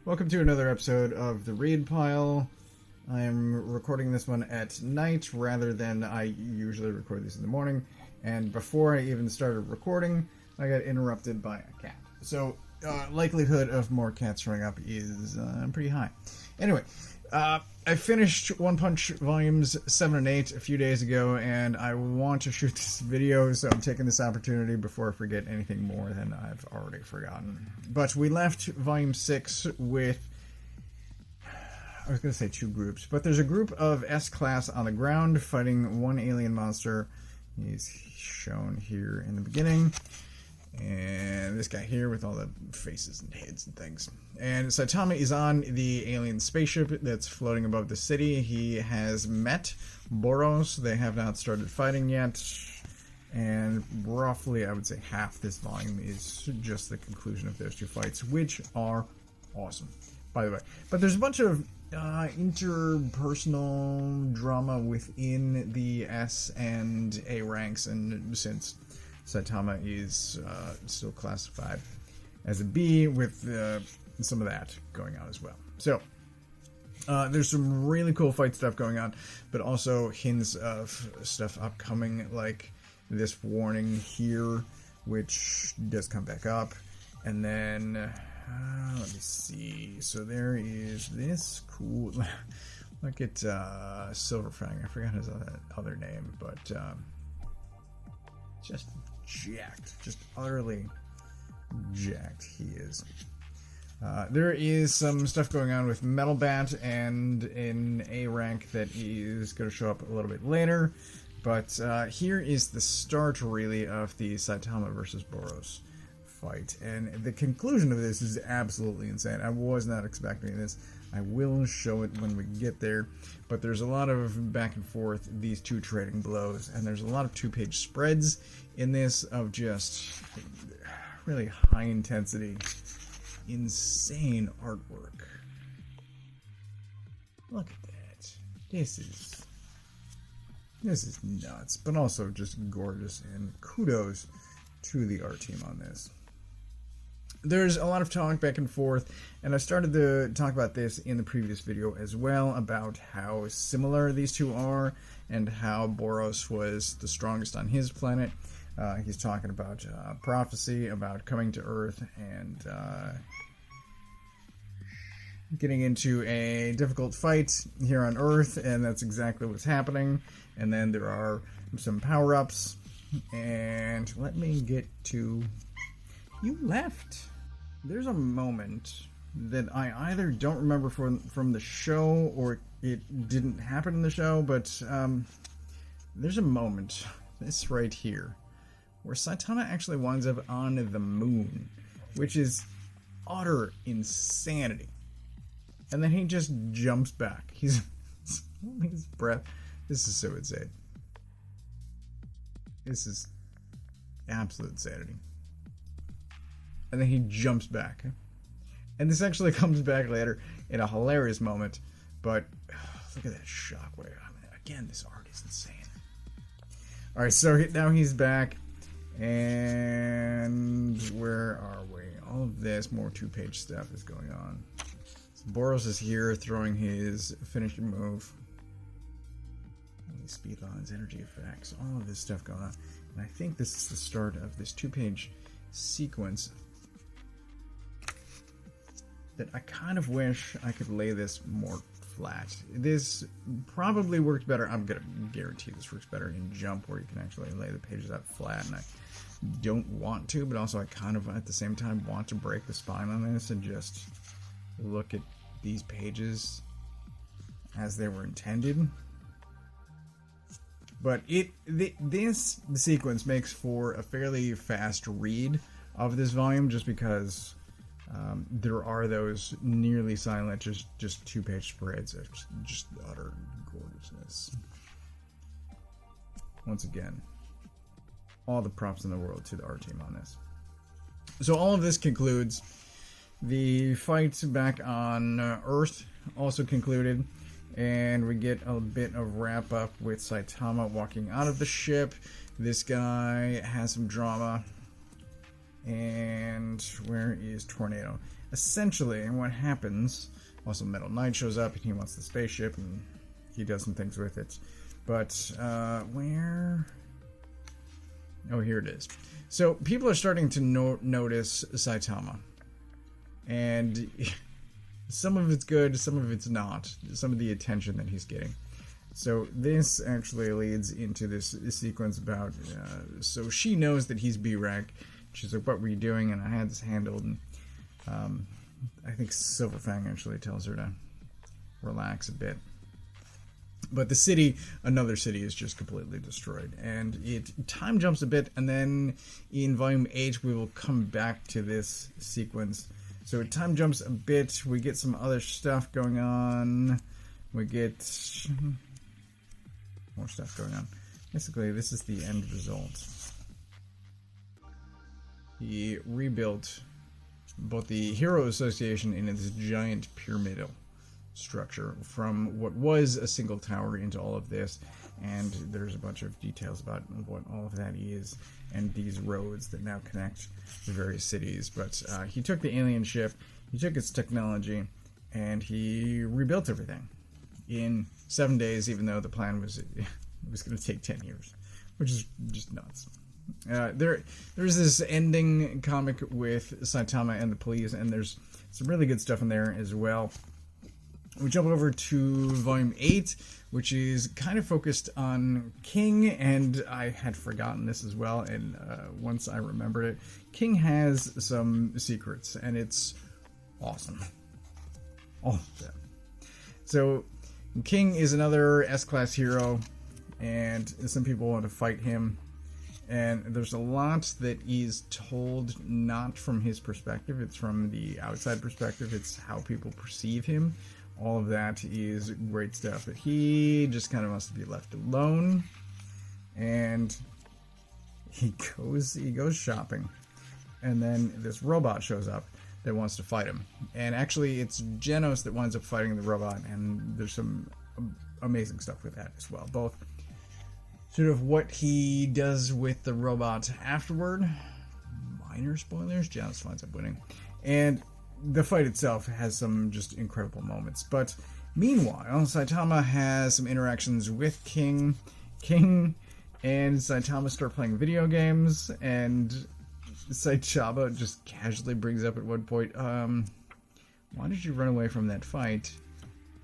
Welcome to another episode of the Read Pile. I'm recording this one at night rather than I usually record this in the morning. And before I even started recording, I got interrupted by a cat. So, likelihood of more cats showing up is pretty high. Anyway, I finished One Punch Volumes 7 and 8 a few days ago, and I want to shoot this video, so I'm taking this opportunity before I forget anything more than I've already forgotten. But we left Volume 6 with, I was going to say two groups, but there's a group of S-Class on the ground fighting one alien monster. He's shown here in the beginning. And this guy here with all the faces and heads and things. And Saitama is on the alien spaceship that's floating above the city. He has met Boros. They have not started fighting yet. And roughly, I would say half this volume is just the conclusion of those two fights, which are awesome, by the way. But there's a bunch of interpersonal drama within the S and A ranks, and since Saitama is still classified as a B, with some of that going on as well. So, there's some really cool fight stuff going on, but also hints of stuff upcoming, like this warning here, which does come back up. And then, let me see. So there is this cool... Look at Silverfang. I forgot his other name, but just jacked, just utterly jacked he is. There is some stuff going on with Metal Bat and in A rank that is going to show up a little bit later, but here is the start really of the Saitama versus Boros fight, and the conclusion of this is absolutely insane. I was not expecting this. I will show it when we get there, but there's a lot of back and forth, these two trading blows, and there's a lot of two-page spreads in this of just really high-intensity, insane artwork. Look at that. This is nuts, but also just gorgeous, and kudos to the art team on this. There's a lot of talk back and forth, and I started to talk about this in the previous video as well, about how similar these two are, and how Boros was the strongest on his planet. He's talking about prophecy, about coming to Earth, and getting into a difficult fight here on Earth, and that's exactly what's happening. And then there are some power-ups, and let me get to... You left. There's a moment that I either don't remember from the show or it didn't happen in the show, but there's a moment, this right here, where Saitama actually winds up on the moon, which is utter insanity. And then he just jumps back. He's holding his breath. This is so insane. This is absolute insanity. And then he jumps back. And this actually comes back later in a hilarious moment. But look at that shockwave. I mean, again, this art is insane. Alright, so now he's back. And where are we? All of this, more two-page stuff is going on. So Boros is here throwing his finishing move. Speed lines, energy effects, all of this stuff going on. And I think this is the start of this two-page sequence that I kind of wish I could lay this more flat. This probably works better. I'm gonna guarantee this works better in Jump, where you can actually lay the pages out flat, and I don't want to, but also I kind of at the same time want to break the spine on this and just look at these pages as they were intended. But this sequence makes for a fairly fast read of this volume, just because there are those nearly silent, just two-page spreads of just utter gorgeousness. Once again, all the props in the world to the art team on this. So all of this concludes. The fight back on Earth also concluded. And we get a bit of wrap up with Saitama walking out of the ship. This guy has some drama. And where is Tornado? Essentially, what happens... Also, Metal Knight shows up, and he wants the spaceship, and he does some things with it. But, where... Oh, here it is. So, people are starting to notice Saitama. And some of it's good, some of it's not. Some of the attention that he's getting. So, this actually leads into this sequence about... so, she knows that he's B-Rank. She's like, what were you doing? And I had this handled, and... I think Silverfang actually tells her to relax a bit. But the city, another city, is just completely destroyed. And time jumps a bit, and then in Volume 8, we will come back to this sequence. So it time jumps a bit, we get some other stuff going on. We get more stuff going on. Basically, this is the end result. He rebuilt both the Hero Association and its giant pyramidal structure from what was a single tower into all of this, and there's a bunch of details about what all of that is and these roads that now connect the various cities. But he took the alien ship, he took its technology, and he rebuilt everything in 7 days, even though the plan was it was going to take 10 years, which is just nuts. There's this ending comic with Saitama and the police, and there's some really good stuff in there as well. We jump over to Volume 8, which is kind of focused on King, and I had forgotten this as well, and once I remembered it, King has some secrets, and it's awesome. All of them. So, King is another S-Class hero, and some people want to fight him. And there's a lot that is told not from his perspective, it's from the outside perspective, it's how people perceive him. All of that is great stuff, but he just kind of wants to be left alone. And he goes shopping, and then this robot shows up that wants to fight him. And actually, it's Genos that winds up fighting the robot, and there's some amazing stuff with that as well. Both sort of what he does with the robot afterward. Minor spoilers, Genos winds up winning. And the fight itself has some just incredible moments. But meanwhile, Saitama has some interactions with King. King and Saitama start playing video games, and Saitama just casually brings up at one point, why did you run away from that fight?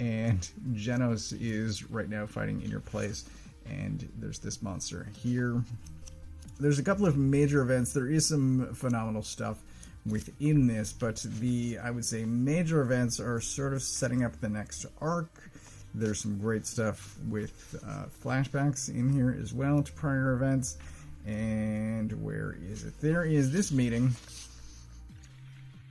And Genos is right now fighting in your place. And there's this monster here. There's a couple of major events. There is some phenomenal stuff within this, but I would say major events are sort of setting up the next arc. There's some great stuff with flashbacks in here as well to prior events. And where is it? There is this meeting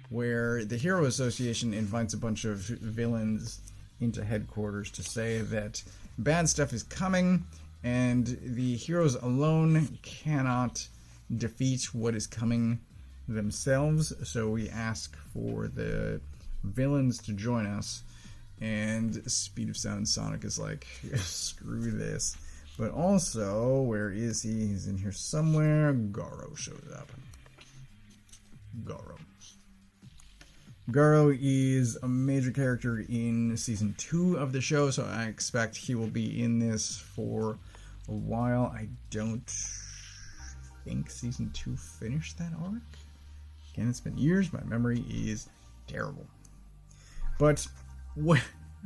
where the Hero Association invites a bunch of villains into headquarters to say that bad stuff is coming, and the heroes alone cannot defeat what is coming themselves, so we ask for the villains to join us. And Speed of Sound Sonic is like, screw this. But also, where is he? He's in here somewhere. Garo shows up. Garo is a major character in Season 2 of the show, so I expect he will be in this for a while. I don't think Season 2 finished that arc. Again, it's been years. My memory is terrible. But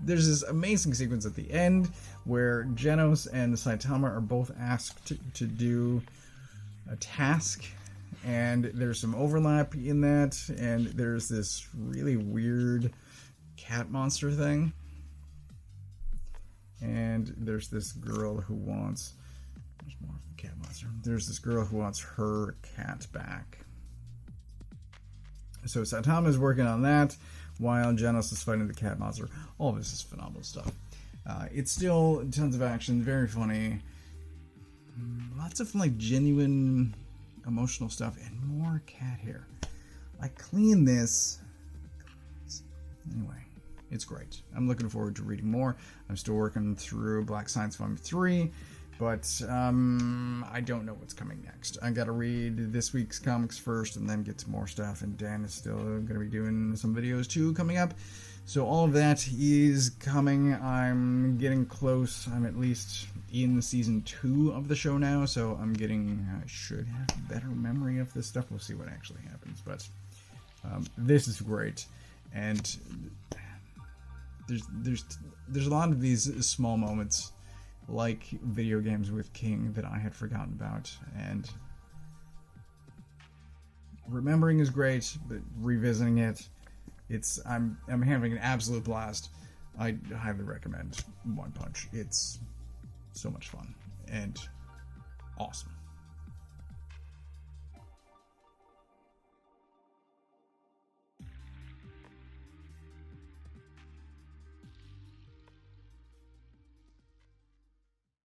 there's this amazing sequence at the end where Genos and Saitama are both asked to do a task. And there's some overlap in that, and there's this really weird cat monster thing. And there's this girl who wants... There's more of the cat monster. There's this girl who wants her cat back. So Saitama is working on that, while Genos is fighting the cat monster. All of this is phenomenal stuff. It's still tons of action, very funny. Lots of, like, genuine... emotional stuff, and more cat hair. I cleaned this. Anyway, it's great. I'm looking forward to reading more. I'm still working through Black Science Volume 3, But I don't know what's coming next. I gotta read this week's comics first and then get some more stuff, and Dan is still gonna be doing some videos too coming up. So all of that is coming. I'm getting close. I'm at least in season 2 of the show now, so I should have better memory of this stuff. We'll see what actually happens, but this is great. And there's a lot of these small moments, like video games with King, that I had forgotten about, and remembering is great, but revisiting it, I'm having an absolute blast. I highly recommend One Punch. It's so much fun and awesome.